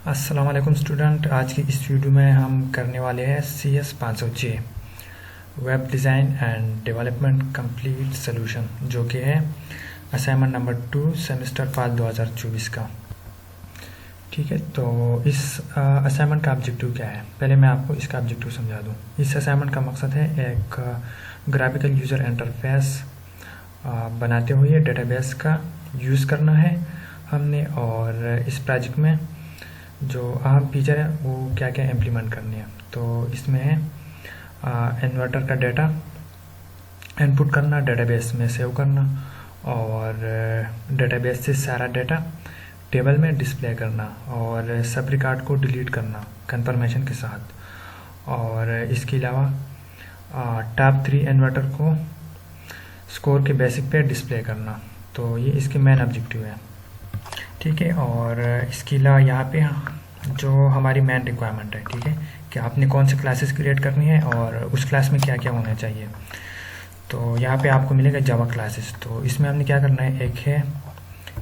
अस्सलाम वालेकुम स्टूडेंट। आज की इस वीडियो में हम करने वाले हैं CS 500J web design and development complete solution, जो कि है असाइनमेंट नंबर 2 सेमेस्टर पास 2024 का। ठीक है, तो इस असाइनमेंट का ऑब्जेक्टिव क्या है, पहले मैं आपको इसका ऑब्जेक्टिव समझा दूं। इस असाइनमेंट का मकसद है एक ग्राफिकल यूज़र इंटरफेस बनाते हुए डेटाबेस का यूज़ करना है हमने, और इस प्रोजेक्ट में जो अहम फीचर है वो क्या क्या इम्प्लीमेंट करनी है। तो इसमें है इन्वर्टर का डेटा इनपुट करना, डेटाबेस में सेव करना, और डेटाबेस से सारा डेटा टेबल में डिस्प्ले करना, और सब रिकॉर्ड को डिलीट करना कंफर्मेशन के साथ, और इसके अलावा टॉप 3 इन्वर्टर को स्कोर के बेसिक पे डिस्प्ले करना। तो ये इसके मेन ऑब्जेक्टिव है। ठीक है, और इसके अलावा यहाँ पे जो हमारी मेन रिक्वायरमेंट है, ठीक है, कि आपने कौन सी क्लासेस क्रिएट करनी है और उस क्लास में क्या क्या होना चाहिए। तो यहाँ पे आपको मिलेगा जावा क्लासेस। तो इसमें हमने क्या करना है, एक है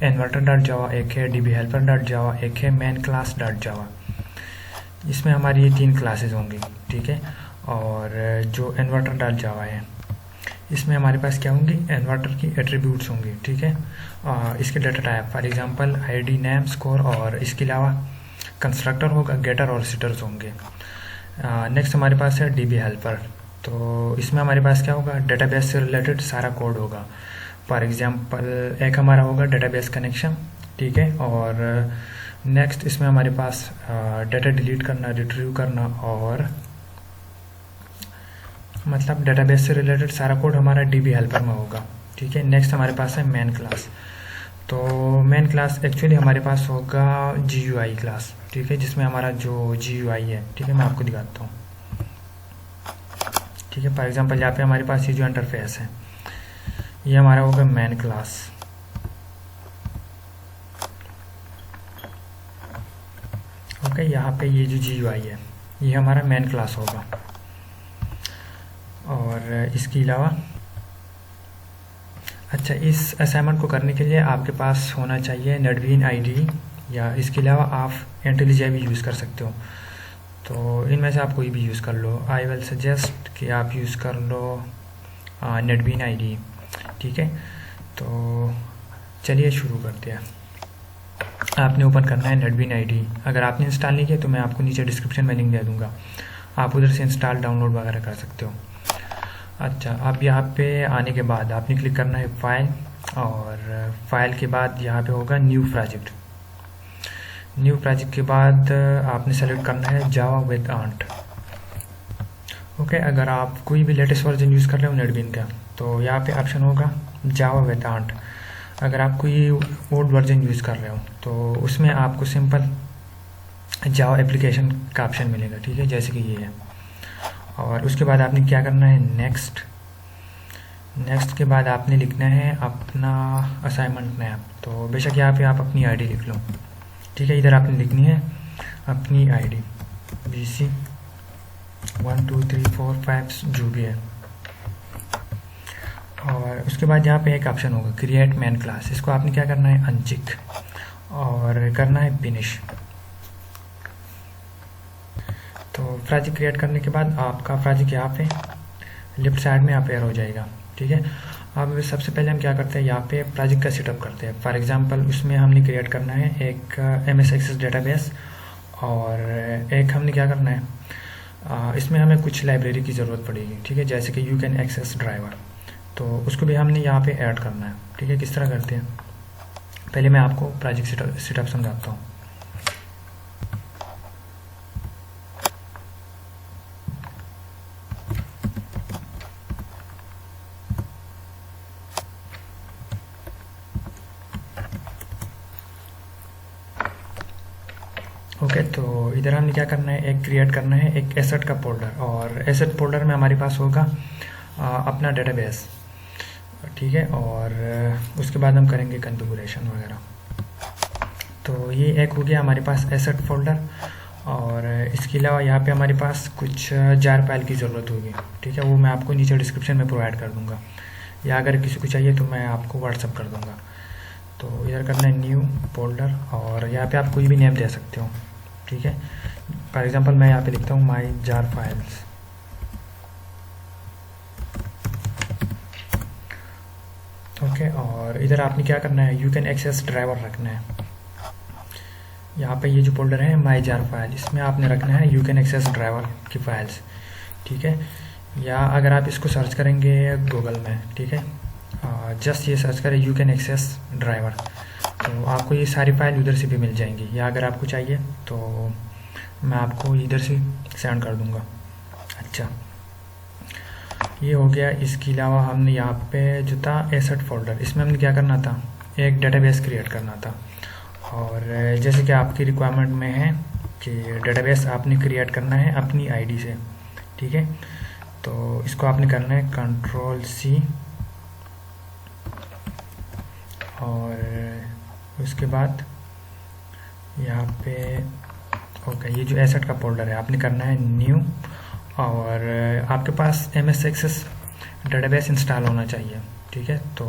इन्वर्टर डॉट जावा, एक है DB हेल्पर डॉट जावा, एक है मेन क्लास डॉट जावा। इसमें हमारी ये 3 क्लासेस होंगी। ठीक है, और जो इन्वर्टर डॉट जावा है इसमें हमारे पास क्या होंगी, इन्वर्टर की एट्रीब्यूट्स होंगी। ठीक है, इसके data type for example ID, name, score, और इसके अलावा कंस्ट्रक्टर होगा, गेटर और सिटर्स होंगे। नेक्स्ट हमारे पास है DB हेल्पर। तो इसमें हमारे पास क्या होगा, डेटाबेस से रिलेटेड सारा कोड होगा। फॉर एग्जांपल एक हमारा होगा डेटाबेस कनेक्शन। ठीक है, और नेक्स्ट इसमें हमारे पास डेटा डिलीट करना, रिट्रीव करना, और मतलब डेटाबेस से रिलेटेड सारा कोड हमारा DB हेल्पर में होगा। ठीक है, नेक्स्ट हमारे पास है मेन क्लास। तो मेन क्लास एक्चुअली हमारे पास होगा GUI क्लास। ठीक है, जिसमें हमारा जो GUI है, ठीक है, मैं आपको दिखाता हूँ। ठीक है, फॉर एग्जांपल यहाँ पे हमारे पास ये जो इंटरफेस है ये हमारा होगा मेन क्लास। ओके, यहाँ पे ये जो GUI है ये हमारा मेन क्लास होगा। और इसके अलावा अच्छा, इस असाइनमेंट को करने के लिए आपके पास होना चाहिए नेटबीन IDE, या इसके अलावा आप IntelliJ भी यूज़ कर सकते हो। तो इनमें से आप कोई भी यूज़ कर लो। आई विल सजेस्ट कि आप यूज़ कर लो नेटबीन IDE। ठीक है, तो चलिए शुरू करते हैं। आपने ओपन करना है नेटबीन IDE। अगर आपने इंस्टॉल नहीं किया तो मैं आपको नीचे डिस्क्रिप्शन में लिंक दे दूँगा, आप उधर से इंस्टॉल डाउनलोड वगैरह कर सकते हो। अच्छा, अब यहाँ पे आने के बाद आपने क्लिक करना है फाइल, और फाइल के बाद यहाँ पे होगा न्यू प्रोजेक्ट। न्यू प्रोजेक्ट के बाद आपने सेलेक्ट करना है जावा विद आंट। ओके, अगर आप कोई भी लेटेस्ट वर्जन यूज़ कर रहे हो नेटबीन का तो यहाँ पे ऑप्शन होगा जावा विद आंट। अगर आप कोई ओल्ड वर्जन यूज़ कर रहे हो तो उसमें आपको सिंपल जावा एप्लीकेशन का ऑप्शन मिलेगा। ठीक है, जैसे कि ये है। और उसके बाद आपने क्या करना है, नेक्स्ट के बाद आपने लिखना है अपना असाइनमेंट नेम। तो बेशक यहाँ पे आप अपनी ID लिख लो। ठीक है, इधर आपने लिखनी है अपनी ID BC 1 2 3 4 5 जो भी है। और उसके बाद यहाँ पे एक ऑप्शन होगा क्रिएट मेन क्लास। इसको आपने क्या करना है, अनचिक, और करना है फिनिश। तो प्रोजेक्ट क्रिएट करने के बाद आपका प्रोजेक्ट यहाँ पे लेफ्ट साइड में अपेयर हो जाएगा। ठीक है, अब सबसे पहले हम क्या करते हैं, यहाँ पे प्रोजेक्ट का सेटअप करते हैं। फॉर एग्जांपल उसमें हमने क्रिएट करना है एक MS एक्सेस डेटाबेस, और एक हमने क्या करना है, इसमें हमें कुछ लाइब्रेरी की ज़रूरत पड़ेगी। ठीक है, जैसे कि यू कैन एक्सेस ड्राइवर, तो उसको भी हमने यहाँ पे ऐड करना है। ठीक है, किस तरह करते हैं, पहले मैं आपको प्रोजेक्ट सेटअप समझाता हूँ। ओके, तो इधर हमने क्या करना है, एक क्रिएट करना है एक एसेट का फोल्डर, और एसेट फोल्डर में हमारे पास होगा अपना डेटाबेस। ठीक है, और उसके बाद हम करेंगे कॉन्फ़िगरेशन वगैरह। तो ये एक हो गया हमारे पास एसेट फोल्डर, और इसके अलावा यहाँ पे हमारे पास कुछ जार फाइल की ज़रूरत होगी। ठीक है, वो मैं आपको नीचे डिस्क्रिप्शन में प्रोवाइड कर दूँगा, या अगर किसी को चाहिए तो मैं आपको व्हाट्सअप कर दूँगा। तो इधर करना है न्यू फोल्डर, और यहाँ पे आप कोई भी नेम दे सकते हो। ठीक है। फॉर एग्जांपल मैं यहाँ पे लिखता हूँ माई जार फाइल्स, ओके। और इधर आपने क्या करना है, यू कैन एक्सेस ड्राइवर रखना है। यहाँ पे ये जो फोल्डर है माई जार फाइल, इसमें आपने रखना है यू कैन एक्सेस ड्राइवर की फाइल्स, ठीक है। या अगर आप इसको सर्च करेंगे गूगल में, ठीक है, जस्ट ये सर्च करें यू कैन एक्सेस ड्राइवर, तो आपको ये सारी फाइल उधर से भी मिल जाएंगी। या अगर आपको चाहिए तो मैं आपको इधर से सेंड कर दूंगा। अच्छा, ये हो गया। इसके अलावा हमने यहाँ पे जो था एसेट फोल्डर, इसमें हमने क्या करना था, एक डेटाबेस क्रिएट करना था। और जैसे कि आपकी रिक्वायरमेंट में है कि डेटाबेस आपने क्रिएट करना है अपनी आईडी से, ठीक है। तो इसको आपने करना है Ctrl+C, और उसके बाद यहाँ पे ओके, ये जो एसेट का फोल्डर है आपने करना है न्यू, और आपके पास MS एक्सेस डेटाबेस इंस्टॉल होना चाहिए, ठीक है। तो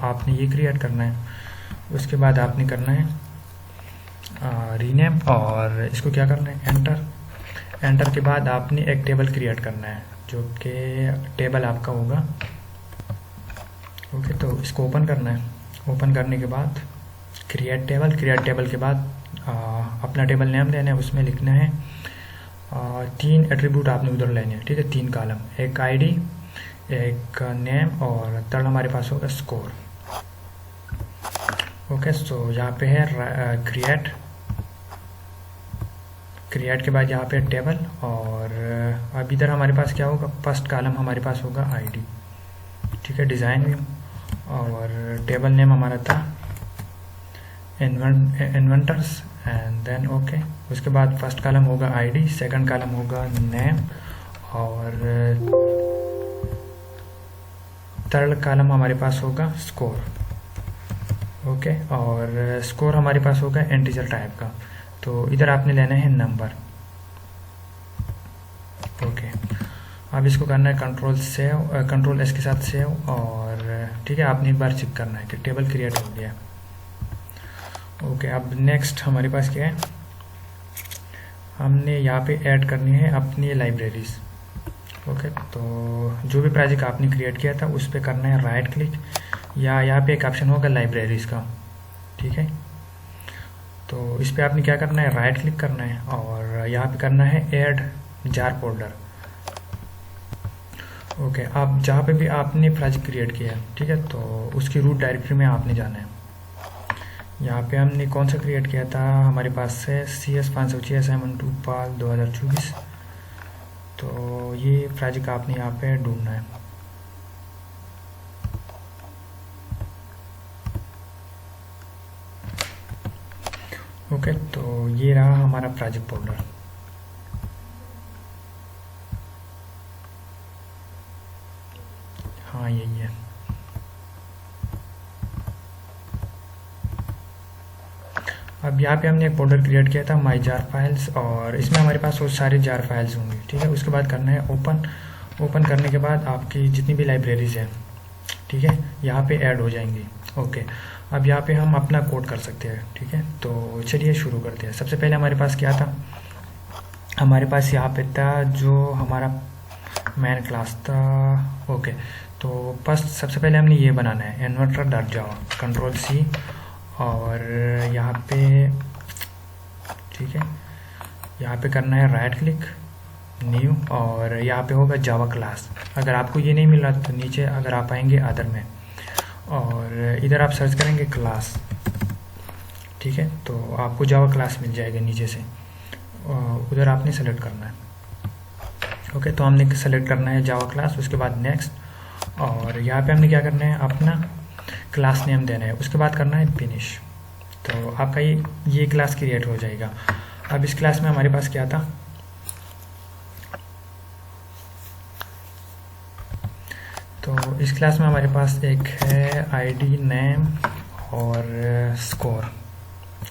आपने ये क्रिएट करना है। उसके बाद आपने करना है रीनेम, और इसको क्या करना है एंटर। एंटर के बाद आपने एक टेबल क्रिएट करना है जो कि टेबल आपका होगा, ओके। तो इसको ओपन करना है। ओपन करने के बाद क्रिएट टेबल, क्रिएट टेबल के बाद अपना टेबल नेम देना है, उसमें लिखना है 3 एट्रीब्यूट आपने उधर लेने हैं, ठीक है, 3 कॉलम, एक आईडी, एक नेम, और थर्ड हमारे पास होगा स्कोर, ओके। सो यहाँ पे है क्रिएट के बाद यहाँ पे टेबल, और अब इधर हमारे पास क्या होगा, फर्स्ट कॉलम हमारे पास होगा आईडी, ठीक है, डिज़ाइन व्यू, और टेबल नेम हमारा था इन्वेंटर्स, एंड देन ओके। उसके बाद फर्स्ट कॉलम होगा आईडी, सेकंड कॉलम होगा नेम, और थर्ड कॉलम हमारे पास होगा स्कोर, ओके। और स्कोर हमारे पास होगा इंटीजर टाइप का, तो इधर आपने लेना है नंबर, ओके। अब इसको करना है Ctrl+S के साथ सेव, और ठीक है, आपने एक बार चेक करना है कि टेबल क्रिएट हो गया, ओके। अब नेक्स्ट हमारे पास क्या है, हमने यहाँ पे ऐड करनी है अपनी लाइब्रेरीज, ओके। तो जो भी प्रोजेक्ट आपने क्रिएट किया था उस पर करना है राइट क्लिक, या यहाँ पे एक ऑप्शन होगा लाइब्रेरीज का, ठीक है। तो इस पर आपने क्या करना है, राइट क्लिक करना है, और यहाँ पे करना है ऐड जार फोल्डर, ओके। अब जहाँ पे भी आपने प्रोजेक्ट क्रिएट किया है, ठीक है, तो उसकी रूट डायरेक्टरी में आपने जाना है। यहाँ पे हमने कौन सा क्रिएट किया था, हमारे पास है CS506 असाइनमेंट 2 पाल 2024, तो ये प्रोजेक्ट आपने यहाँ पे ढूंढना है, ओके। तो ये रहा हमारा प्रोजेक्ट फोल्डर, हाँ यही है। अब यहाँ पे हमने एक फोल्डर क्रिएट किया था माई जार फाइल्स, और इसमें हमारे पास वो सारे जार फाइल्स होंगे, ठीक है। उसके बाद करना है ओपन। ओपन करने के बाद आपकी जितनी भी लाइब्रेरीज हैं, ठीक है, यहाँ पे ऐड हो जाएंगी, ओके। अब यहाँ पे हम अपना कोड कर सकते हैं, ठीक है। तो चलिए शुरू करते हैं। सबसे पहले हमारे पास क्या था, हमारे पास यहाँ पे था जो हमारा मेन क्लास था, ओके। तो फर्स्ट सबसे पहले हमने ये बनाना है inverter.java, Ctrl+C, और यहाँ पे ठीक है, यहाँ पे करना है राइट क्लिक न्यू, और यहाँ पे होगा जावा क्लास। अगर आपको ये नहीं मिल रहा तो नीचे अगर आप आएंगे अदर में, और इधर आप सर्च करेंगे क्लास, ठीक है, तो आपको जावा क्लास मिल जाएगा नीचे से, उधर आपने सेलेक्ट करना है, ओके। तो हमने सेलेक्ट करना है जावा क्लास, उसके बाद नेक्स्ट, और यहाँ पे हमने क्या करना है, अपना क्लास नेम देना है, उसके बाद करना है फिनिश। तो आपका ये क्लास क्रिएट हो जाएगा। अब इस क्लास में हमारे पास क्या था, तो इस क्लास में हमारे पास एक है आईडी, नेम और स्कोर,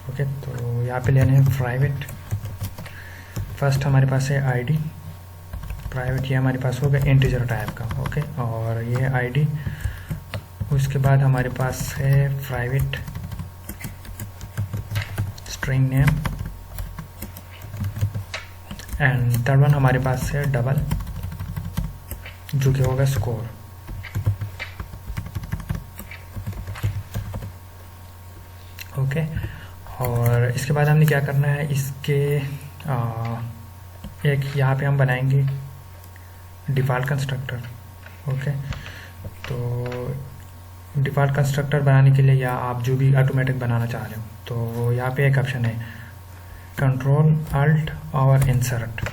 ओके। तो यहाँ पे लेने हैं प्राइवेट। फर्स्ट हमारे पास है आईडी प्राइवेट, ये हमारे पास होगा इंटीजर टाइप का, ओके। और ये आईडी, उसके बाद हमारे पास है private string name, and third one हमारे पास है डबल, जो कि होगा स्कोर। ओके, और इसके बाद हमने क्या करना है, इसके एक यहाँ पे हम बनाएंगे डिफ़ॉल्ट कंस्ट्रक्टर। ओके, तो डिफ़ॉल्ट कंस्ट्रक्टर बनाने के लिए या आप जो भी ऑटोमेटिक बनाना चाह रहे हो, तो यहाँ पे एक ऑप्शन है कंट्रोल अल्ट और इंसर्ट।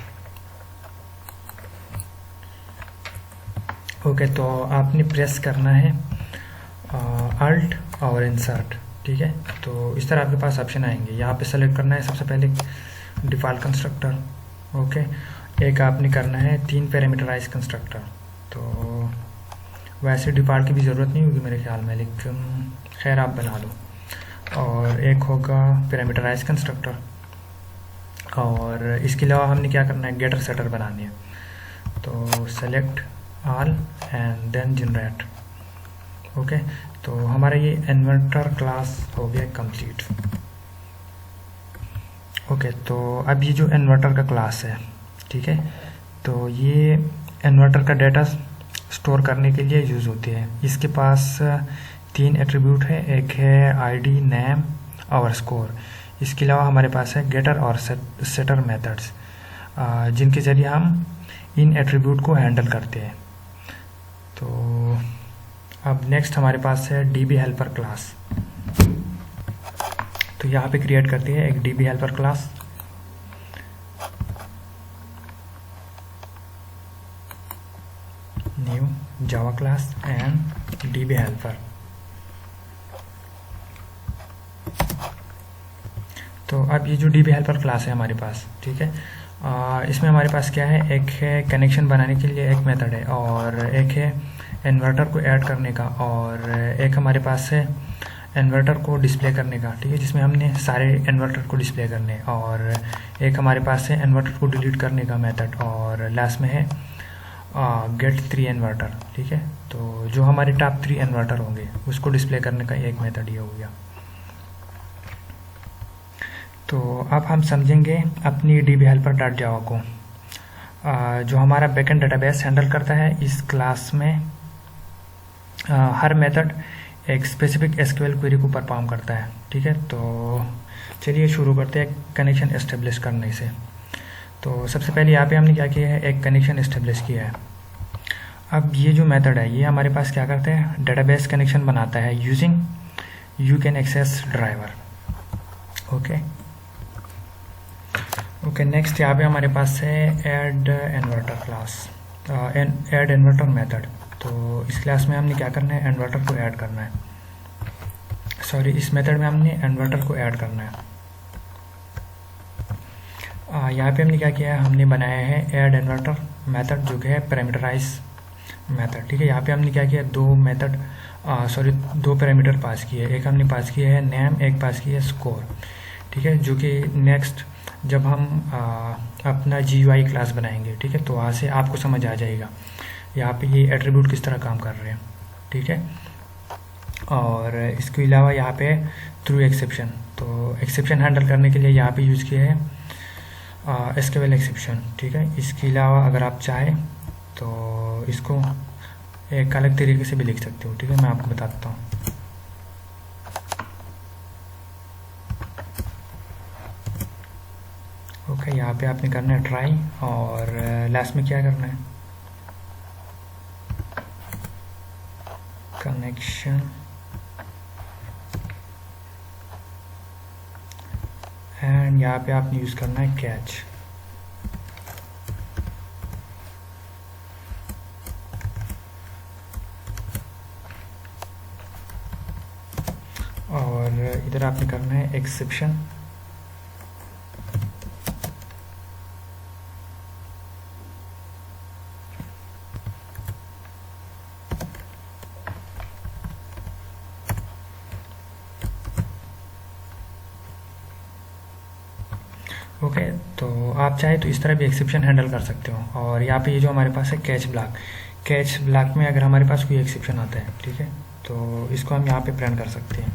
ओके, तो आपने प्रेस करना है अल्ट और इंसर्ट, ठीक है। तो इस तरह आपके पास ऑप्शन आएंगे, यहाँ पे सेलेक्ट करना है सबसे पहले डिफ़ॉल्ट कंस्ट्रक्टर। ओके, एक आपने करना है 3 पैरामीटराइज कंस्ट्रक्टर। तो वैसे डिफ़ॉल्ट की भी ज़रूरत नहीं होगी मेरे ख्याल में, लेकिन खैर आप बना लो। और एक होगा पैरामीटराइज कंस्ट्रक्टर, और इसके अलावा हमने क्या करना है, गेटर सेटर बनानी है। तो select all and then generate. Okay, तो हमारा ये इन्वर्टर क्लास हो गया कंप्लीट। ओके, तो अब ये जो इन्वर्टर का क्लास है, ठीक है, तो ये इन्वर्टर का डेटा स्टोर करने के लिए यूज़ होती है। इसके पास 3 एट्रीब्यूट है, एक है आईडी, नेम और स्कोर। इसके अलावा हमारे पास है गेटर और सेटर मेथड्स, जिनके ज़रिए हम इन एट्रीब्यूट को हैंडल करते हैं। तो अब नेक्स्ट हमारे पास है डीबी हेल्पर क्लास। तो यहाँ पे क्रिएट करते हैं एक dB helper class. New Java class and dB helper. तो अब ये जो डीबी हेल्पर क्लास है हमारे पास, ठीक है, इसमें हमारे पास क्या है, एक है कनेक्शन बनाने के लिए एक मेथड है, और एक है इन्वर्टर को ऐड करने का, और एक हमारे पास है इन्वर्टर को डिस्प्ले करने का, ठीक है, जिसमें हमने सारे इन्वर्टर को डिस्प्ले करने, और एक हमारे पास है इन्वर्टर को डिलीट करने का मेथड, और लास्ट में है गेट 3 इन्वर्टर, ठीक है। तो जो हमारे टॉप 3 इन्वर्टर होंगे उसको डिस्प्ले करने का एक मेथड ये हो गया। तो अब हम समझेंगे अपनी डीबी हेल्पर डॉट जावा को, जो हमारा बैकएंड डेटाबेस हैंडल करता है। इस क्लास में हर मेथड एक स्पेसिफिक एसक्यूएल क्वेरी को परफॉर्म करता है, ठीक है। तो चलिए शुरू करते हैं कनेक्शन एस्टेब्लिश करने से। तो सबसे पहले यहाँ पे हमने क्या किया है, एक कनेक्शन एस्टेब्लिश किया है। अब ये जो मेथड है ये हमारे पास क्या करता है, डेटाबेस कनेक्शन बनाता है using UCanAccess driver. Okay, next यहाँ पे हमारे पास है add inverter class, add inverter method. तो इस क्लास में हमने क्या करना है, इन्वर्टर को ऐड करना है, सॉरी इस मेथड में हमने इन्वर्टर को ऐड करना है। यहाँ पे हमने क्या किया है, हमने बनाया है ऐड इन्वर्टर मेथड, जो कि है पैरामीटराइज मेथड, ठीक है। यहाँ पे हमने क्या किया, 2 पैरामीटर पास किए, एक हमने पास किया है नेम, एक पास किया है स्कोर, ठीक है, जो कि नेक्स्ट जब हम अपना GUI क्लास बनाएंगे, ठीक है, तो वहाँ से आपको समझ आ जाएगा यहाँ पे ये एट्रीब्यूट किस तरह काम कर रहे हैं, ठीक है। और इसके अलावा यहाँ पे थ्रू एक्सेप्शन, तो एक्सेप्शन हैंडल करने के लिए यहाँ पे यूज़ किया है SQL एक्सेप्शन, ठीक है। इसके अलावा अगर आप चाहें तो इसको एक अलग तरीके से भी लिख सकते हो, ठीक है, मैं आपको बताता हूँ। ओके, यहाँ पे आपने करना है ट्राई, और लास्ट में क्या करना है, कनेक्शन एंड यहाँ पे आपने यूज़ करना है कैच। और इधर आपने करना है एक्सेप्शन, ओके। तो आप चाहे तो इस तरह भी एक्सेप्शन हैंडल कर सकते हो। और यहाँ पे ये जो हमारे पास है कैच ब्लॉक में अगर हमारे पास कोई एक्सेप्शन आता है, ठीक है, तो इसको हम यहाँ पे प्रिंट कर सकते हैं।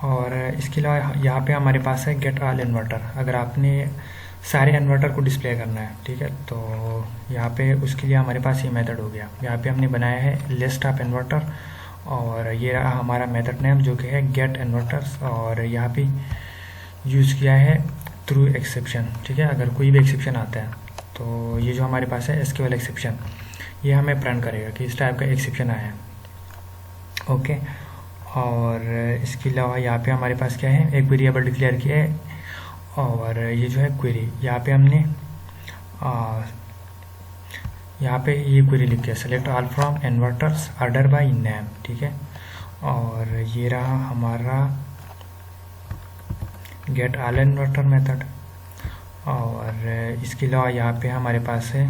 और इसके अलावा यहाँ पे हमारे पास है गेट ऑल इन्वर्टर। अगर आपने सारे इन्वर्टर को डिस्प्ले करना है, ठीक है, तो यहाँ पे उसके लिए हमारे पास ये मेथड हो गया। यहाँ पे हमने बनाया है लिस्ट ऑफ इन्वर्टर और ये रहा हमारा मेथड नेम जो कि है गेट इन्वर्टर्स, और यहाँ पे यूज़ किया है थ्रू एक्सेप्शन। ठीक है, अगर कोई भी एक्सेप्शन आता है तो ये जो हमारे पास है एसक्यूएल एक्सेप्शन, ये हमें प्रिंट करेगा कि इस टाइप का एक्सेप्शन आया है। ओके, और इसके अलावा यहाँ पे हमारे पास क्या है, एक वेरिएबल डिक्लेयर किया है, और ये जो है क्वेरी, यहाँ पे हमने यहाँ पे ये क्वेरी लिख के select all from inverters order by name. ठीक है, और ये रहा हमारा गेट ऑल इन्वर्टर मेथड। और इसके अलावा यहाँ पे हमारे पास है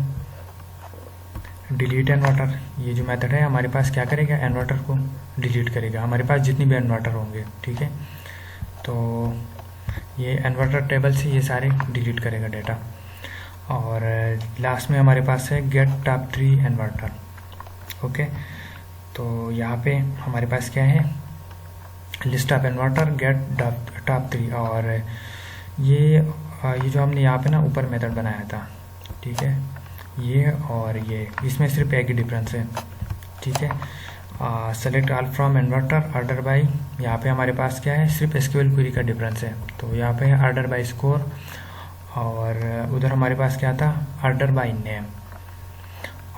डिलीट इन्वर्टर। ये जो मेथड है हमारे पास क्या करेगा, इन्वर्टर को डिलीट करेगा, हमारे पास जितनी भी इन्वर्टर होंगे। ठीक है, तो ये इन्वर्टर टेबल से ये सारे डिलीट करेगा डेटा। और लास्ट में हमारे पास है गेट टॉप 3 इन्वर्टर। ओके, तो यहाँ पे हमारे पास क्या है, list of inverter get top 3, और ये जो हमने यहाँ पे ना ऊपर मेथड बनाया था, ठीक है, ये और ये, इसमें सिर्फ एक ही डिफरेंस है। ठीक है, select all from inverter order by, यहाँ पे हमारे पास क्या है, सिर्फ एसक्यूएल क्वेरी का डिफरेंस है। तो यहाँ पे है ऑर्डर बाय स्कोर, और उधर हमारे पास क्या था, ऑर्डर बाय नेम।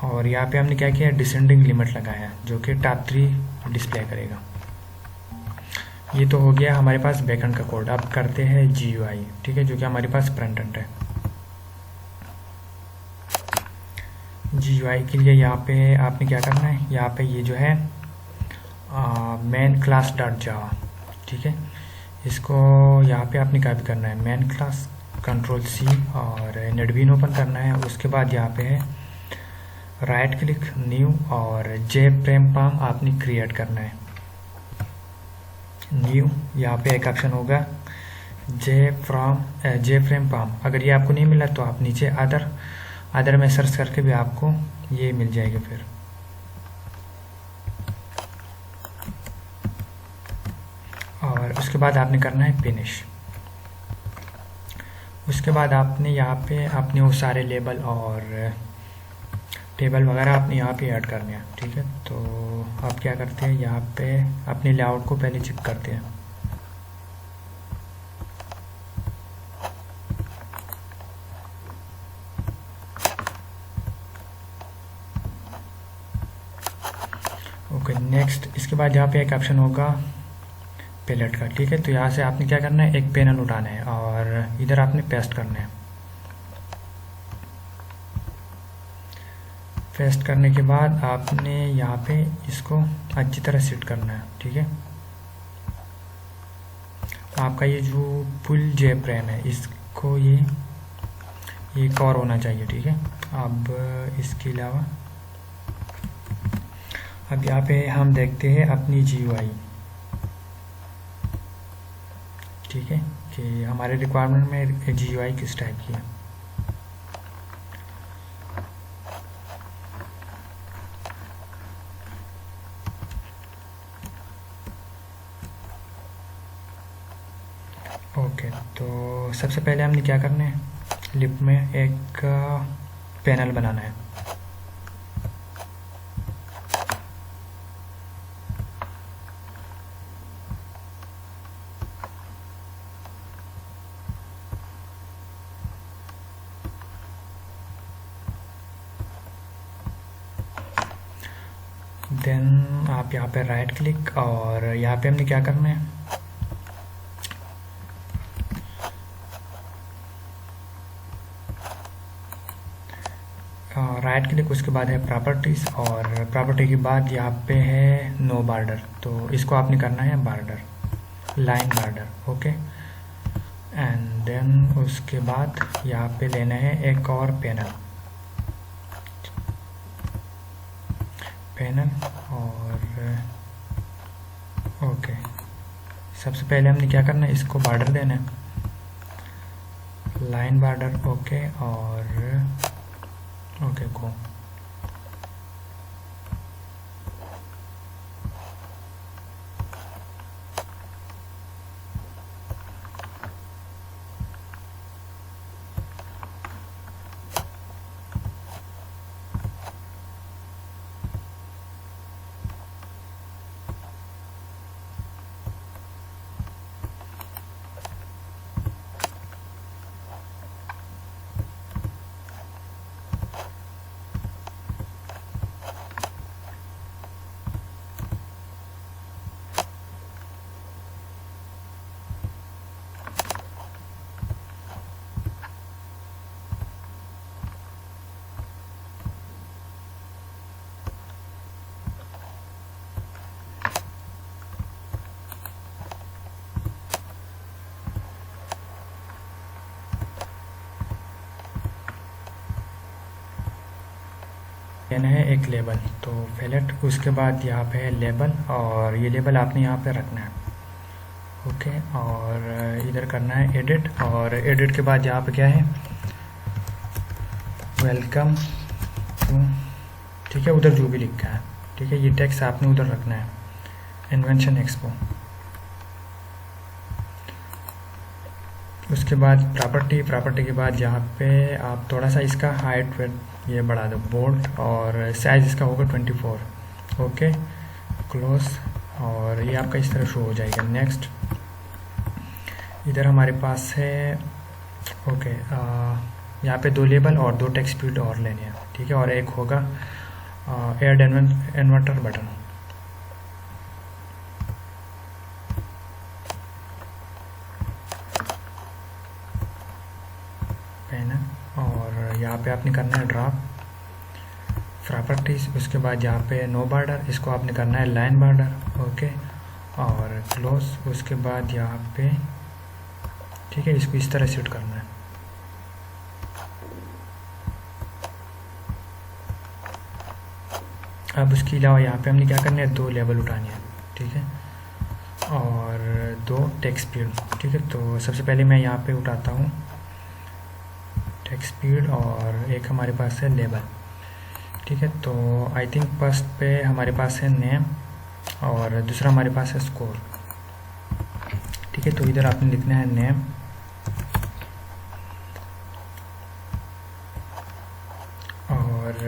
और यहाँ पे हमने क्या किया, डिसेंडिंग लिमिट लगाया जो कि टॉप 3 डिस्प्ले करेगा। ये तो हो गया हमारे पास बैकएंड का कोड। अब करते हैं GUI, ठीक है, जो कि हमारे पास फ्रंट एंड है। GUI के लिए यहाँ पे आपने क्या करना है, यहाँ पे ये जो है मेन क्लास डॉट जावा, ठीक है, इसको यहाँ पे आपने कॉपी करना है, मेन क्लास Ctrl+C और नेटबीन ओपन करना है। उसके बाद यहाँ पे है राइट क्लिक न्यू और JFramePalm आपने क्रिएट करना है। न्यू, यहाँ पे एक ऑप्शन होगा JFramePalm। अगर ये आपको नहीं मिला तो आप नीचे अदर में सर्च करके भी आपको ये मिल जाएगा। फिर और उसके बाद आपने करना है फिनिश। उसके बाद आपने यहाँ पे अपने वो सारे लेबल और टेबल वगैरह आपने यहाँ पे ऐड करने हैं। ठीक है, तो आप क्या करते हैं, यहाँ पे अपने लेआउट को पहले चेक करते हैं। ओके, नेक्स्ट, इसके बाद यहाँ पे एक ऑप्शन होगा पैलेट का। ठीक है, तो यहाँ से आपने क्या करना है, एक पैनल उठाना है और इधर आपने पेस्ट करना है। पेस्ट करने के बाद आपने यहाँ पे इसको अच्छी तरह सेट करना है। ठीक है, आपका ये जो फुल JFrame है इसको ये कवर होना चाहिए। ठीक है, अब इसके अलावा अब यहाँ पे हम देखते हैं अपनी GUI। ठीक है, कि हमारे रिक्वायरमेंट में GUI किस टाइप की है। ओके, तो सबसे पहले हमने क्या करना है, लिप में एक पैनल बनाना है। देन आप यहाँ पे राइट क्लिक और यहाँ पे हमने क्या करना है, राइट क्लिक, उसके बाद है प्रॉपर्टीज, और प्रॉपर्टी के बाद यहाँ पे है नो बॉर्डर, तो इसको आपने करना है border, line border. Okay, and then उसके बाद यहाँ पे लेना है एक और पैनल और ओके, सबसे पहले हमने क्या करना है, इसको बॉर्डर देना है, लाइन बॉर्डर। ओके, और ओके को देना है एक लेबल, तो पैलेट, उसके बाद यहाँ पे है लेबल और ये लेबल आपने यहाँ पे रखना है। ओके, और इधर करना है एडिट, और एडिट के बाद यहाँ पे क्या है, वेलकम टू, ठीक है, उधर जो भी लिखा है, ठीक है, ये टेक्स्ट आपने उधर रखना है, इन्वेंशन एक्सपो। उसके बाद प्रॉपर्टी के बाद यहाँ पे आप थोड़ा सा इसका हाइट वेट ये बढ़ा दो, बोल्ड, और साइज इसका होगा 24। ओके, क्लोज, और ये आपका इस तरह शो हो जाएगा। नेक्स्ट, इधर हमारे पास है, ओके, यहाँ पे 2 लेबल और 2 टेक्स्ट फील्ड और लेने हैं, ठीक है, और एक होगा ऐड इन्वर्टर बटन। और यहाँ पे आपने करना है ड्रॉप प्रॉपर्टीज, उसके बाद यहाँ पे नो बॉर्डर, इसको आपने करना है लाइन बॉर्डर। ओके, और क्लोज, उसके बाद यहाँ पे, ठीक है, इसको इस तरह सेट करना है। अब उसके अलावा यहाँ पे हमने क्या करना है, 2 लेबल उठाने हैं, ठीक है, और 2 टेक्स्ट फील्ड, ठीक है। तो सबसे पहले मैं यहाँ पे उठाता हूँ टेक्स्ट फील्ड, और एक हमारे पास है लेबल, ठीक है। तो आई थिंक फर्स्ट पे हमारे पास है नेम और दूसरा हमारे पास है स्कोर, ठीक है। तो इधर आपने लिखना है नेम, और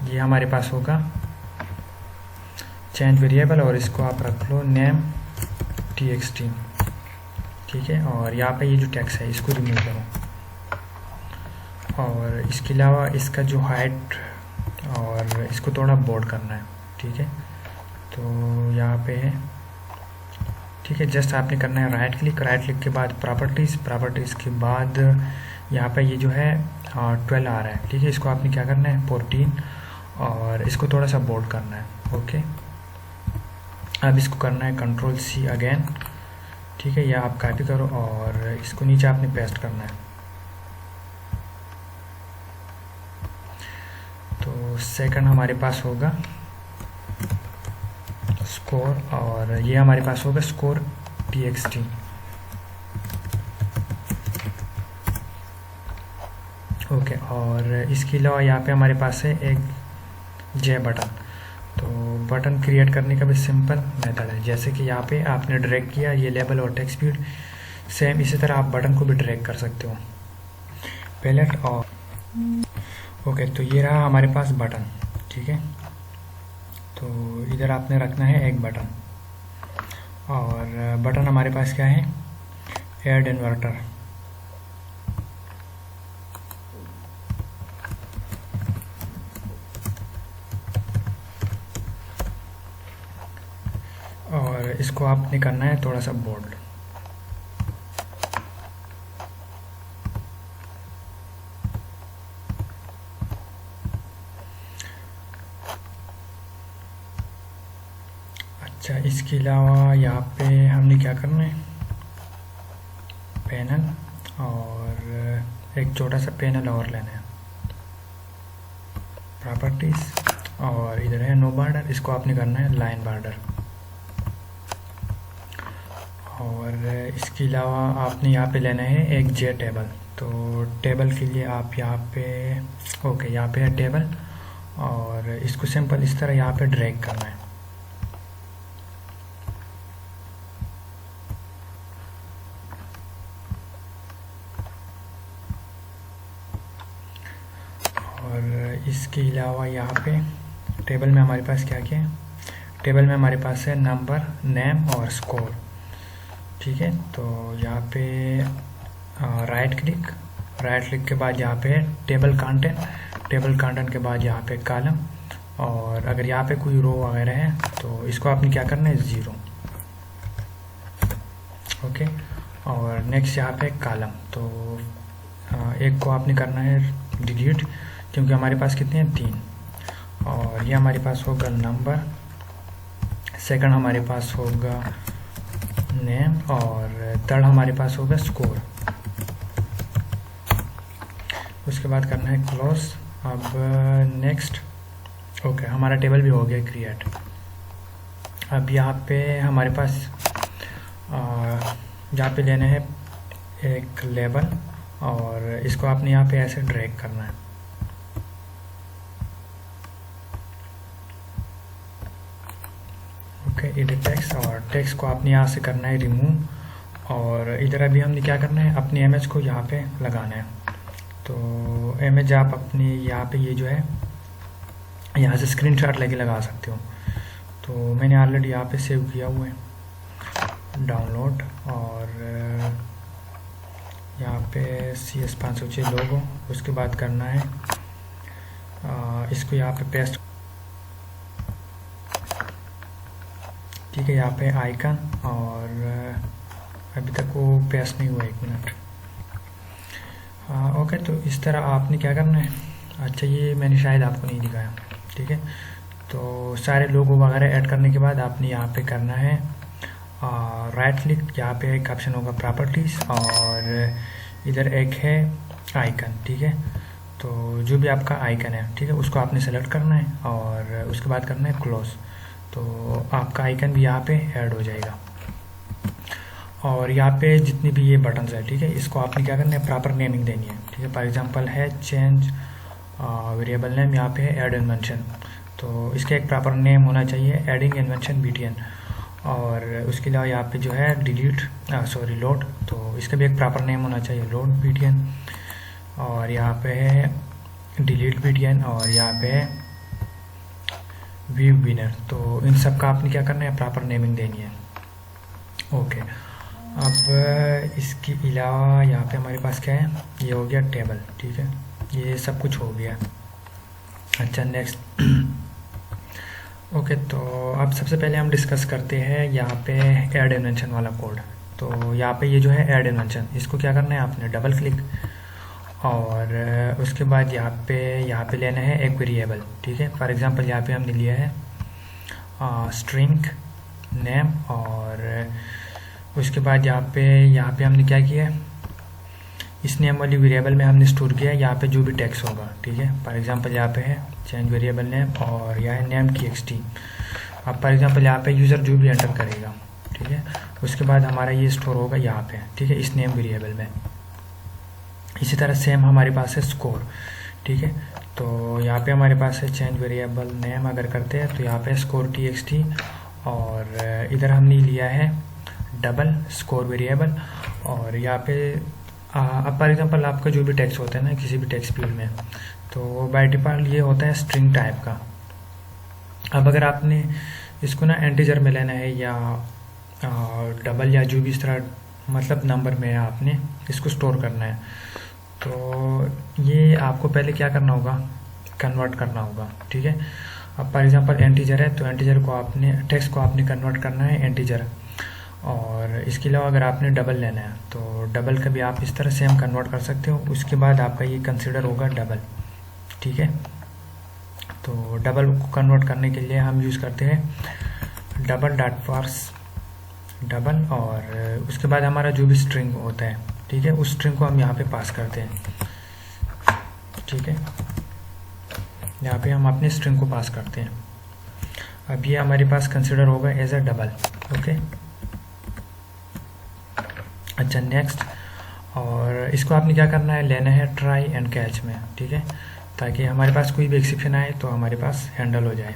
ये हमारे पास होगा चेंज वेरिएबल, और इसको आप रख लो नेम txt, ठीक है। और यहाँ पे ये जो टेक्स्ट है इसको रिमूव करो, और इसके अलावा इसका जो हाइट और इसको थोड़ा बोल्ड करना है, ठीक है। तो यहाँ पे है, ठीक है, जस्ट आपने करना है राइट क्लिक के बाद प्रॉपर्टीज़ के बाद यहाँ पे ये जो है 12 आ रहा है, ठीक है। इसको आपने क्या करना है 14, और इसको थोड़ा सा बोल्ड करना है। ओके, अब इसको करना है Ctrl+C अगेन, ठीक है, या आप कॉपी करो और इसको नीचे आपने पेस्ट करना है। तो सेकंड हमारे पास होगा स्कोर, और ये हमारे पास होगा स्कोर txt। ओके, और इसके अलावा यहाँ पे हमारे पास है एक जे बटन। तो बटन क्रिएट करने का भी सिंपल मेथड है, जैसे कि यहाँ पे आपने ड्रैग किया ये लेबल और टेक्स्ट फील्ड, सेम इसी तरह आप बटन को भी ड्रैग कर सकते हो। पैलेट और ओके, तो ये रहा हमारे पास बटन, ठीक है। तो इधर आपने रखना है एक बटन, और बटन हमारे पास क्या है, ऐड इन्वर्टर। और इसको आपने करना है थोड़ा सा बोल्ड। अच्छा, इसके अलावा यहाँ पे हमने क्या करना है, पैनल, और एक छोटा सा पैनल और लेना है, प्रॉपर्टीज, और इधर है नो बॉर्डर, इसको आपने करना है लाइन बॉर्डर। और इसके अलावा आपने यहाँ पे लेना है एक जे टेबल। तो टेबल के लिए आप यहाँ पे, ओके, यहाँ पे है टेबल, और इसको सिंपल इस तरह यहाँ पे ड्रैग करना है। और इसके अलावा यहाँ पे टेबल में हमारे पास क्या क्या है, टेबल में हमारे पास है नंबर, नेम और स्कोर, ठीक है। तो यहाँ पे राइट क्लिक के बाद यहाँ पे है टेबल कंटेंट के बाद यहाँ पे कॉलम, और अगर यहाँ पे कोई रो वगैरह है तो इसको आपने क्या करना है 0। ओके, और नेक्स्ट यहाँ पे कॉलम, तो एक को आपने करना है डिलीट, क्योंकि हमारे पास कितने हैं 3, और ये हमारे पास होगा नंबर, सेकंड हमारे पास होगा नेम, और थर्ड हमारे पास होगा स्कोर। उसके बाद करना है क्लोज। अब नेक्स्ट ओके, हमारा टेबल भी हो गया क्रिएट। अब यहाँ पे हमारे पास यहाँ पे लेना है एक लेबल और इसको आपने यहाँ पे ऐसे ड्रैग करना है। ओके, एडिट टेक्स्ट, और टेक्स्ट को आपने यहाँ से करना है रिमूव। और इधर अभी हमने क्या करना है, अपनी इमेज को यहाँ पे लगाना है। तो इमेज आप अपनी यहाँ पे ये जो है यहाँ से स्क्रीनशॉट लेके लगा सकते हो। तो मैंने ऑलरेडी यहाँ पे सेव किया हुआ है डाउनलोड, और यहाँ पे CS506 लोगो। उसके बाद करना है इसको यहाँ पे पेस्ट, ठीक है, यहाँ पे आइकन, और अभी तक वो पेस्ट नहीं हुआ, 1 मिनट। ओके, तो इस तरह आपने क्या करना है। अच्छा, ये मैंने शायद आपको नहीं दिखाया, ठीक है। तो सारे लोगो वगैरह ऐड करने के बाद आपने यहाँ पे करना है राइट क्लिक, यहाँ पे एक ऑप्शन होगा प्रॉपर्टीज़, और इधर एक है आइकन, ठीक है। तो जो भी आपका आइकन है, ठीक है, उसको आपने सेलेक्ट करना है और उसके बाद करना है क्लोज। तो आपका आइकन भी यहाँ पे ऐड हो जाएगा। और यहाँ पे जितनी भी ये बटन्स है, ठीक है, इसको आपने क्या करना है, प्रॉपर नेमिंग देनी है, ठीक है। फॉर एग्जांपल है चेंज वेरिएबल नेम, यहाँ पे है ऐड इन्वेंशन, तो इसका एक प्रॉपर नेम होना चाहिए, एडिंग इन्वेंशन BTN। और उसके अलावा यहाँ पे जो है डिलीट लोड, तो इसका भी एक प्रॉपर नेम होना चाहिए, लोड BTN। और यहाँ पे है डिलीट BTN, और यहाँ पे है व्यू विनर। तो इन सब का आपने क्या करना है, प्रॉपर नेमिंग देनी है। ओके, अब इसके अलावा यहाँ पे हमारे पास क्या है, ये हो गया टेबल, ठीक है, ये सब कुछ हो गया। अच्छा, नेक्स्ट। ओके, तो अब सबसे पहले हम डिस्कस करते हैं यहाँ पे ऐड इन्वेंशन वाला कोड। तो यहाँ पे ये जो है ऐड इन्वेंशन, इसको क्या करना है, आपने डबल क्लिक, और उसके बाद यहाँ पे लेना है एक वेरिएबल, ठीक है। फॉर एग्जांपल यहाँ पे हमने लिया है स्ट्रिंग नेम, और उसके बाद यहाँ पे हमने क्या किया है, इस नेम वाली वेरिएबल में हमने स्टोर किया है यहाँ पे जो भी टेक्स्ट होगा, ठीक है। फॉर एग्जांपल यहाँ पे है चेंज वेरिएबल नेम, और यहाँ है नेम TXT। अब फॉर एग्जांपल यहाँ पे यूज़र जो भी एंटर करेगा, ठीक है, उसके बाद हमारा ये स्टोर होगा यहाँ पे, ठीक है, इस नेम वेरिएबल में। इसी तरह सेम हमारे पास है स्कोर, ठीक है। तो यहाँ पे हमारे पास है चेंज वेरिएबल नेम, अगर करते हैं तो यहाँ पे स्कोर TXT, और इधर हमने लिया है डबल स्कोर वेरिएबल। और यहाँ पे अब फॉर एग्जांपल आपका जो भी टेक्स्ट होता है ना किसी भी टेक्स्ट फील्ड में, तो बाय डिफ़ॉल्ट ये होता है स्ट्रिंग टाइप का। अब अगर आपने इसको ना इंटीजर में लेना है या डबल या जो भी इस तरह मतलब नंबर में आपने इसको स्टोर करना है, तो ये आपको पहले क्या करना होगा, कन्वर्ट करना होगा, ठीक है। अब फॉर एग्जांपल इंटीजर है, तो इंटीजर को आपने टेक्स्ट को आपने कन्वर्ट करना है इंटीजर। और इसके अलावा अगर आपने डबल लेना है तो डबल का भी आप इस तरह सेम कन्वर्ट कर सकते हो। उसके बाद आपका ये कंसिडर होगा डबल, ठीक है। तो डबल को कन्वर्ट करने के लिए हम यूज़ करते हैं डबल डॉट पार्स डबल, और उसके बाद हमारा जो भी स्ट्रिंग होता है, ठीक है, उस स्ट्रिंग को हम यहाँ पे पास करते हैं, ठीक है। यहाँ पे हम अपने स्ट्रिंग को पास करते हैं। अब ये हमारे पास कंसिडर होगा एज अ डबल, ओके। अच्छा, नेक्स्ट। और इसको आपने क्या करना है, लेना है ट्राई एंड कैच में, ठीक है, ताकि हमारे पास कोई भी एक्सेप्शन आए तो हमारे पास हैंडल हो जाए।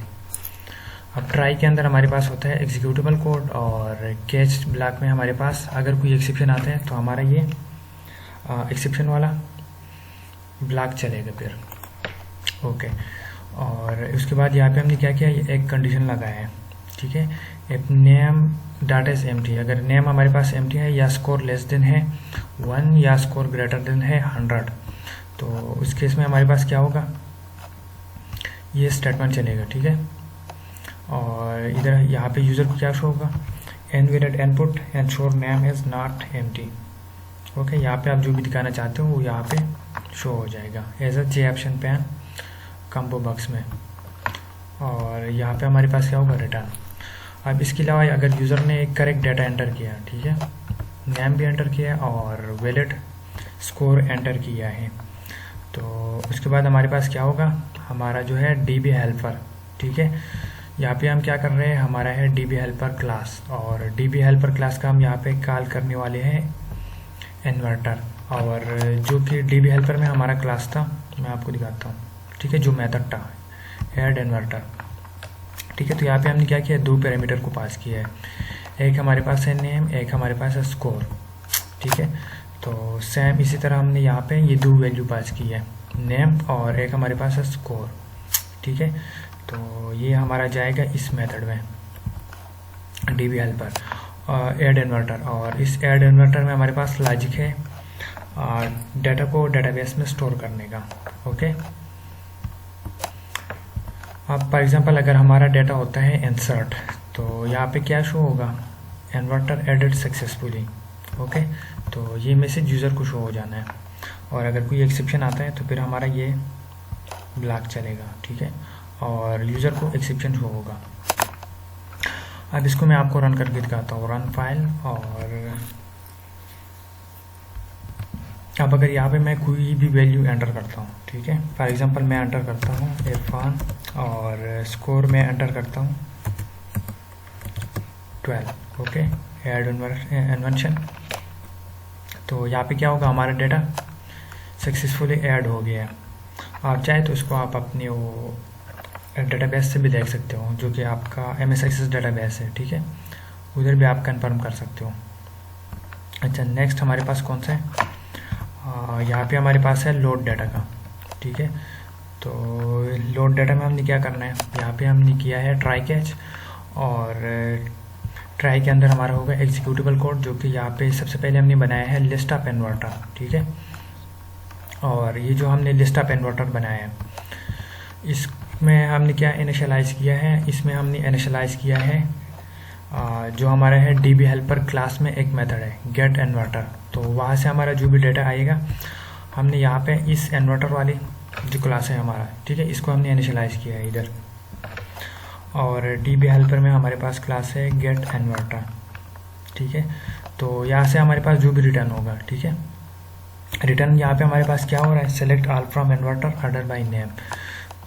अब ट्राई के अंदर हमारे पास होता है एग्जीक्यूटेबल कोड, और कैच ब्लॉक में हमारे पास अगर कोई एक्सेप्शन आता है तो हमारा ये एक्सेप्शन वाला ब्लॉक चलेगा फिर, ओके। और उसके बाद यहाँ पे हमने क्या किया, एक कंडीशन लगाया है, ठीक है, if name data is empty, अगर नेम हमारे पास एम्प्टी है या स्कोर लेस देन है 1 या स्कोर ग्रेटर देन है 100, तो उस केस में हमारे पास क्या होगा, ये स्टेटमेंट चलेगा, ठीक है। और इधर यहाँ पे यूज़र को क्या शो होगा, एनवेरेड input ensure name is not empty, okay. यहाँ पे आप जो भी दिखाना चाहते हो वो यहाँ पे शो हो जाएगा as a J option pane combo box में। और यहाँ पे हमारे पास क्या होगा, रिटर्न। अब इसके अलावा अगर यूज़र ने एक करेक्ट डाटा एंटर किया, ठीक है, नेम भी एंटर किया और वैलिड स्कोर एंटर किया है, तो उसके बाद हमारे पास क्या होगा, हमारा जो है DB हेल्पर, ठीक है। यहाँ पे हम क्या कर रहे हैं, हमारा है DB हेल्पर क्लास, और DB हेल्पर क्लास का हम यहाँ पे कॉल करने वाले हैं इन्वर्टर, और जो कि DB हेल्पर में हमारा क्लास था मैं आपको दिखाता हूँ, ठीक है, जो मेथड था ऐड इन्वर्टर, ठीक है। तो यहाँ पे हमने क्या किया, दो पैरामीटर को पास किया है, एक हमारे पास है नेम, एक हमारे पास है स्कोर, ठीक है। तो सेम इसी तरह हमने यहाँ पे ये दो वैल्यू पास की है, नेम और एक हमारे पास है स्कोर, ठीक है। तो ये हमारा जाएगा इस मेथड में DB हेल्पर ऐड इन्वर्टर, और इस ऐड इन्वर्टर में हमारे पास लॉजिक है डाटा को डेटाबेस में स्टोर करने का, ओके। अब फॉर एग्जांपल अगर हमारा डाटा होता है इंसर्ट, तो यहाँ पे क्या शो होगा, इन्वर्टर एडेड सक्सेसफुली, ओके। तो ये मैसेज यूज़र को शो हो जाना है, और अगर कोई एक्सेप्शन आता है तो फिर हमारा ये ब्लॉक चलेगा, ठीक है, और यूज़र को एक्सेप्शन शो होगा। अब इसको मैं आपको रन करके दिखाता हूँ, रन फाइल, और अब अगर यहाँ पे मैं कोई भी वैल्यू एंटर करता हूँ, ठीक है, फॉर एग्जांपल मैं एंटर करता हूँ इरफान, और स्कोर में एंटर करता हूँ 12, ओके, ऐड इन्वेंशन, तो यहाँ पे क्या होगा, हमारा डाटा सक्सेसफुली ऐड हो गया है। आप चाहे तो इसको आप अपने वो डेटाबेस से भी देख सकते हो, जो कि आपका MS Access डेटाबेस है, ठीक है, उधर भी आप कंफर्म कर सकते हो। अच्छा, नेक्स्ट हमारे पास कौन सा है, यहाँ पे हमारे पास है लोड डाटा का, ठीक है। तो लोड डाटा में हमने क्या करना है, यहाँ पे हमने किया है ट्राई कैच, और ट्राई के अंदर हमारा होगा एग्जीक्यूटेबल कोड, जो कि यहाँ पे सबसे पहले हमने बनाया है लिस्ट ऑफ इन्वर्टर, ठीक है। और ये जो हमने लिस्ट ऑफ इन्वर्टर बनाया है, इसमें हमने क्या इनिशियलाइज किया है, इसमें हमने इनिशियलाइज किया है जो हमारा है DB हेल्पर क्लास में एक मेथड है गेट इन्वर्टर, तो वहाँ से हमारा जो भी डाटा आएगा हमने यहाँ पे इस इन्वर्टर वाली जो क्लास है हमारा, ठीक है, इसको हमने इनिशियलाइज किया है इधर। और DB हेल्पर में हमारे पास क्लास है गेट इन्वर्टर, ठीक है। तो यहाँ से हमारे पास जो भी रिटर्न होगा, ठीक है, रिटर्न यहाँ पे हमारे पास क्या हो रहा है, select all from inverter order by name,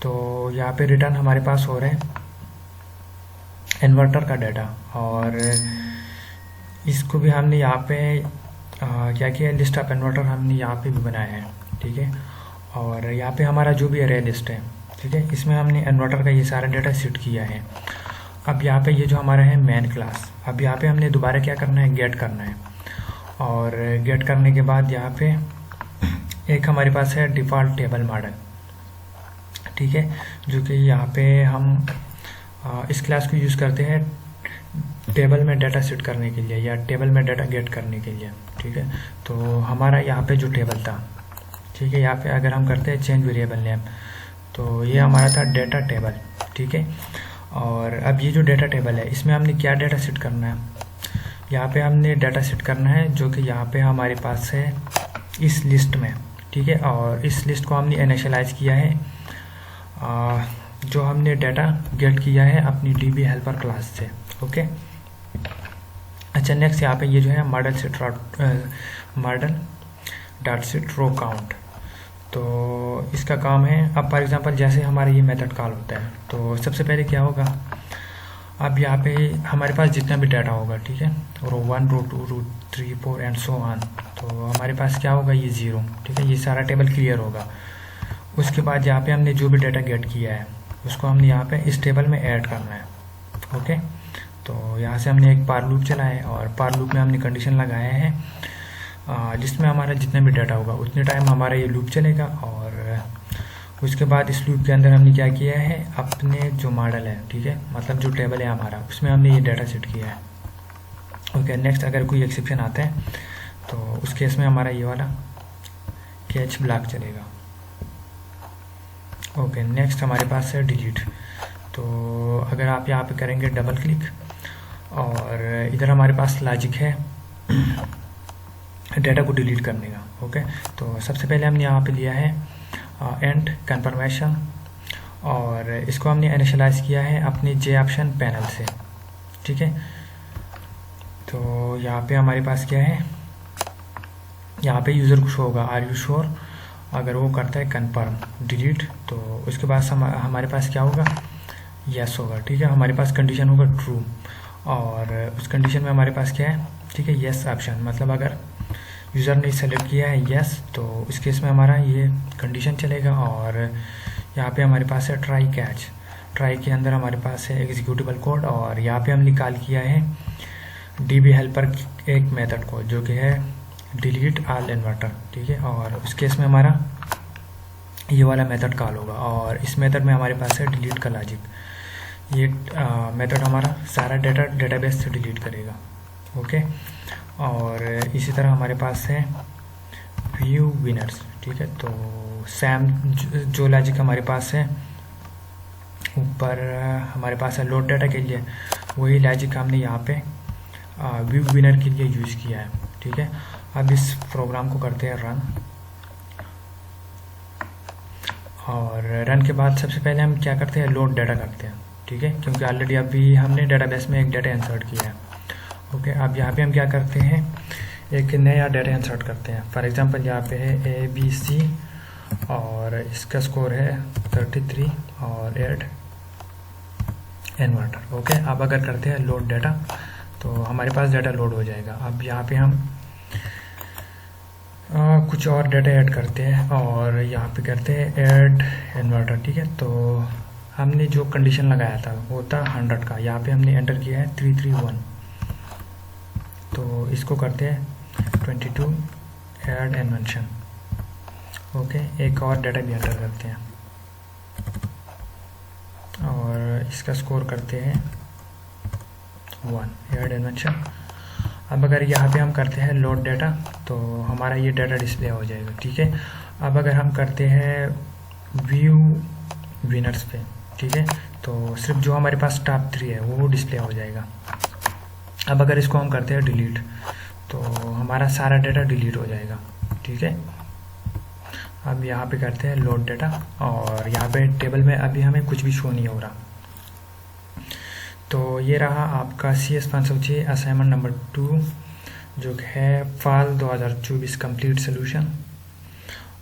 तो यहाँ पे रिटर्न हमारे पास हो रहा है इन्वर्टर का डाटा, और इसको भी हमने यहाँ पे क्या किया, लिस्ट ऑफ इन्वर्टर हमने यहाँ पे भी बनाया है, ठीक है। और यहाँ पे हमारा जो भी अरे लिस्ट है, ठीक है, इसमें हमने इन्वर्टर का ये सारा डाटा सेट किया है। अब यहाँ पे ये जो हमारा है मेन क्लास, अब यहाँ पे हमने दोबारा क्या करना है, गेट करना है, और गेट करने के बाद यहाँ पे एक हमारे पास है डिफ़ॉल्ट टेबल मॉडल, ठीक है, जो कि यहाँ पे हम इस क्लास को यूज़ करते हैं टेबल में डाटा सेट करने के लिए या टेबल में डाटा गेट करने के लिए, ठीक है। तो हमारा यहाँ पे जो टेबल था, ठीक है, यहाँ पे अगर हम करते हैं चेंज वेरिएबल नेम, तो ये हमारा था डाटा टेबल, ठीक है। और अब ये जो डाटा टेबल है, इसमें हमने क्या डाटा सेट करना है, यहाँ पे हमने डाटा सेट करना है जो कि यहाँ पे हमारे पास है इस लिस्ट में, ठीक है। और इस लिस्ट को हमने इनिशियलाइज किया है जो हमने डाटा गेट किया है अपनी DB हेल्पर क्लास से, ओके। अच्छा, नेक्स्ट यहाँ पे ये जो है model dot set row count, तो इसका काम है, अब फॉर एग्जांपल जैसे हमारा ये मेथड कॉल होता है, तो सबसे पहले क्या होगा, अब यहाँ पे हमारे पास जितना भी डाटा होगा, ठीक है, रो 1 रो 2 रो 3 4 एंड सो ऑन, तो हमारे पास क्या होगा, ये 0, ठीक है, ये सारा टेबल क्लियर होगा। उसके बाद यहाँ पे हमने जो भी डाटा गेट किया है उसको हमने यहाँ पे इस टेबल में ऐड करना है, ओके। तो यहाँ से हमने एक पार लूप चलाया है, और पार लूप में हमने कंडीशन लगाया है जिसमें हमारा जितना भी डाटा होगा उतने टाइम हमारा ये लूप चलेगा। और उसके बाद इस लूप के अंदर हमने क्या किया है, अपने जो मॉडल है, ठीक है, मतलब जो टेबल है हमारा, उसमें हमने ये डाटा सेट किया है, ओके। नेक्स्ट अगर कोई एक्सेप्शन आता है तो उस केस में हमारा ये वाला कैच ब्लॉक चलेगा, ओके। नेक्स्ट हमारे पास है डिलीट, तो अगर आप यहाँ पे करेंगे डबल क्लिक, और इधर हमारे पास लॉजिक है डाटा को डिलीट करने का, ओके। तो सबसे पहले हमने यहाँ पे लिया है एंड कंफर्मेशन, और इसको हमने इनिशियलाइज किया है अपनी जे ऑप्शन पैनल से, ठीक है। तो यहाँ पे हमारे पास क्या है, यहाँ पे यूज़र को शो होगा आर यू श्योर, अगर वो करता है कन्फर्म डिलीट, तो उसके बाद हमारे पास क्या होगा, यस होगा, ठीक है, हमारे पास कंडीशन होगा ट्रू, और उस कंडीशन में हमारे पास क्या है, ठीक है, यस ऑप्शन, मतलब अगर यूज़र ने सेलेक्ट किया है यस तो इस केस में हमारा ये कंडीशन चलेगा। और यहाँ पे हमारे पास है ट्राई कैच, ट्राई के अंदर हमारे पास है एग्जीक्यूटेबल कोड, और यहाँ पे हमने कॉल किया है डीबी हेल्पर एक मेथड को जो कि है डिलीट ऑल इन्वर्टर, ठीक है, और उस केस में हमारा ये वाला मेथड कॉल होगा, और इस मेथड में हमारे पास है डिलीट का लॉजिक। ये मेथड हमारा सारा डाटा डेटाबेस से डिलीट करेगा, ओके। और इसी तरह हमारे पास है व्यू विनर्स, ठीक है, तो सेम जो लॉजिक हमारे पास है ऊपर हमारे पास है लोड डाटा के लिए, वही लॉजिक हमने यहाँ पे व्यू विनर के लिए यूज़ किया है, ठीक है। अब इस प्रोग्राम को करते हैं रन, और रन के बाद सबसे पहले हम क्या करते हैं, लोड डाटा करते हैं, ठीक है, क्योंकि ऑलरेडी अभी हमने डेटाबेस में एक डाटा इंसर्ट किया है, ओके। अब यहाँ पे हम क्या करते हैं, एक नया डाटा इंसर्ट करते हैं। फॉर एग्जांपल यहाँ पे है ABC और इसका स्कोर है 33 और ऐड इन्वर्टर, ओके। अब अगर करते हैं लोड डाटा तो हमारे पास डाटा लोड हो जाएगा। अब यहाँ पे हम कुछ और डाटा ऐड करते हैं और यहाँ पे करते हैं ऐड इन्वर्टर, ठीक है। तो हमने जो कंडीशन लगाया था वो था 100 का, यहाँ पे हमने एंटर किया है 331, तो इसको करते हैं 22 ऐड इन्वेंशन, ओके। एक और डाटा भी एंटर करते हैं और इसका स्कोर करते हैं 1 ऐड इन्वेंशन। अब अगर यहाँ पे हम करते हैं लोड डाटा तो हमारा ये डाटा डिस्प्ले हो जाएगा, ठीक है। अब अगर हम करते हैं व्यू विनर्स पे, ठीक है, तो सिर्फ जो हमारे पास टॉप 3 है वो डिस्प्ले हो जाएगा। अब अगर इसको हम करते हैं डिलीट तो हमारा सारा डाटा डिलीट हो जाएगा, ठीक है। अब यहाँ पे करते हैं लोड डाटा और यहाँ पे टेबल में अभी हमें कुछ भी शो नहीं हो रहा। तो ये रहा आपका CS 506 असाइनमेंट नंबर 2 जो है फाल 2024 कंप्लीट सोल्यूशन।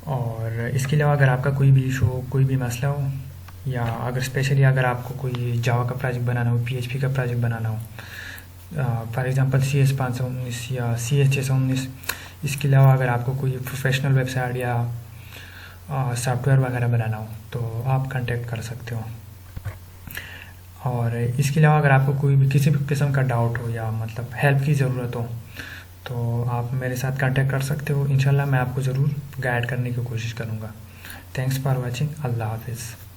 और इसके अलावा अगर आपका कोई भी इशू हो, कोई भी मसला हो, या अगर स्पेशली अगर आपको कोई जावा का प्रोजेक्ट बनाना हो, PHP का प्रोजेक्ट बनाना हो, फॉर एग्जांपल CS 519 या CS 619, इसके अलावा अगर आपको कोई प्रोफेशनल वेबसाइट या सॉफ्टवेयर वगैरह बनाना हो तो आप कांटेक्ट कर सकते हो। और इसके अलावा अगर आपको कोई भी किसी भी किस्म का डाउट हो या मतलब हेल्प की ज़रूरत हो तो आप मेरे साथ कांटेक्ट कर सकते हो। इंशाल्लाह मैं आपको ज़रूर गाइड करने की कोशिश करूँगा। Thanks for watching. अल्लाह हाफिज़।